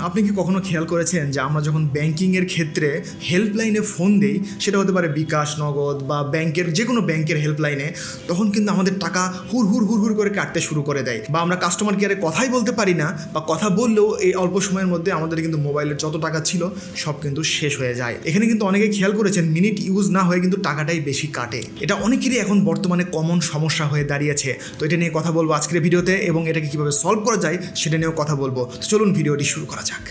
আপনি কি কখনো খেয়াল করেছেন যে আমরা যখন ব্যাংকিংয়ের ক্ষেত্রে হেল্পলাইনে ফোন দিই, সেটা হতে পারে বিকাশ, নগদ বা ব্যাংকের যে কোনো ব্যাংকের হেল্পলাইনে, তখন কিন্তু আমাদের টাকা হুর হুর হুর হুর করে কাটতে শুরু করে দেয়, বা আমরা কাস্টমার কেয়ারে কথাই বলতে পারি না, বা কথা বললেও এই অল্প সময়ের মধ্যে আমাদের কিন্তু মোবাইলের যত টাকা ছিল সব কিন্তু শেষ হয়ে যায়। এখানে কিন্তু অনেকে খেয়াল করেছেন মিনিট ইউজ না হয়ে কিন্তু টাকাটাই বেশি কাটে। এটা অনেকেরই এখন বর্তমানে কমন সমস্যা হয়ে দাঁড়িয়েছে। তো এটা নিয়ে কথা বলবো আজকের ভিডিওতে, এবং এটাকে কীভাবে সলভ করা যায় সেটা নিয়েও কথা বলবো। তো চলুন ভিডিওটি শুরু করা যাক।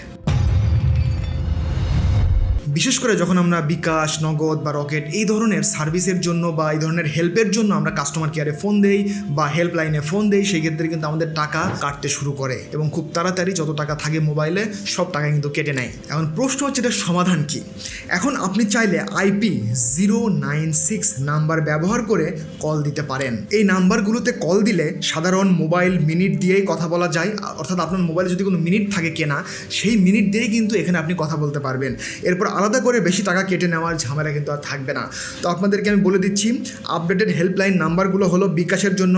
বিশেষ করে যখন আমরা বিকাশ, নগদ বা রকেট এই ধরনের সার্ভিসের জন্য বা এই ধরনের হেল্পের জন্য আমরা কাস্টমার কেয়ারে ফোন দেই বা হেল্পলাইনে ফোন দেই, সেই ক্ষেত্রে কিন্তু আমাদের টাকা কাটতে শুরু করে এবং খুব তাড়াতাড়ি যত টাকা থাকে মোবাইলে সব টাকা কিন্তু কেটে নেয়। এখন প্রশ্ন হচ্ছে এটার সমাধান কি? এখন আপনি চাইলে IP 096 নাম্বার ব্যবহার করে কল দিতে পারেন। এই নাম্বারগুলোতে কল দিলে সাধারণ মোবাইল মিনিট দিয়েই কথা বলা যায়, অর্থাৎ আপনার মোবাইলে যদি কোনো মিনিট থাকে কেনা, সেই মিনিট দিয়েই কিন্তু এখানে আপনি কথা বলতে পারবেন। এরপর আলাদা করে বেশি টাকা কেটে নেওয়ার ঝামেলা কিন্তু আর থাকবে না। তো আপনাদেরকে আমি বলে দিচ্ছি, আপডেটেড হেল্পলাইন নাম্বারগুলো হলো বিকাশের জন্য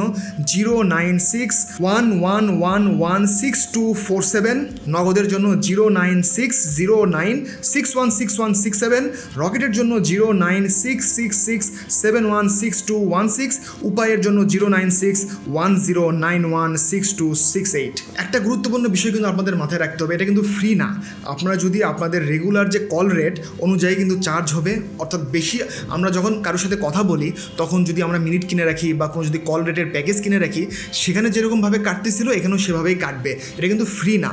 09611116247, নগদের জন্য 09609616167, রকেটের জন্য 09666716216, উপায়ের জন্য 09610916268। একটা গুরুত্বপূর্ণ বিষয় কিন্তু আপনাদের মাথায় রাখতে হবে, এটা কিন্তু ফ্রি না। আপনারা যদি আপনাদের রেগুলার যে কল রেট অনুযায়ী কিন্তু চার্জ হবে, অর্থাৎ বেশি আমরা যখন কারোর সাথে কথা বলি তখন যদি আমরা মিনিট কিনে রাখি বা কোনো যদি কল রেটের প্যাকেজ কিনে রাখি, সেখানে যেরকমভাবে কাটতেছিল এখানেও সেভাবেই কাটবে। এটা কিন্তু ফ্রি না।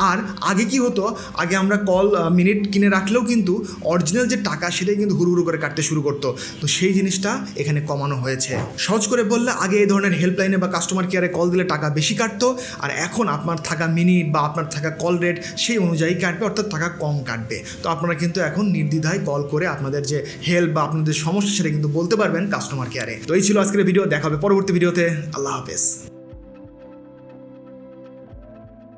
আর আগে কি হতো, আগে আমরা কল মিনিট কিনে রাখলেও কিন্তু অরিজিনাল যে টাকা সেটাই কিন্তু হুড় করে কাটতে শুরু করতো। তো সেই জিনিসটা এখানে কমানো হয়েছে। সহজ করে বললে, আগে এই ধরনের হেল্পলাইনে বা কাস্টমার কেয়ারে কল দিলে টাকা বেশি কাটতো, আর এখন আপনার থাকা মিনিট বা আপনার থাকা কল রেট সেই অনুযায়ী কাটবে, অর্থাৎ টাকা কম কাটবে। তো আপনারা কিন্তু এখন নির্দ্বিধায় কল করে আপনাদের যে হেল্প বা আপনাদের সমস্যা সেটা কিন্তু বলতে পারবেন কাস্টমার কেয়ারে। তো এই ছিল আজকের ভিডিও, দেখা হবে পরবর্তী ভিডিওতে। আল্লাহ হাফেজ।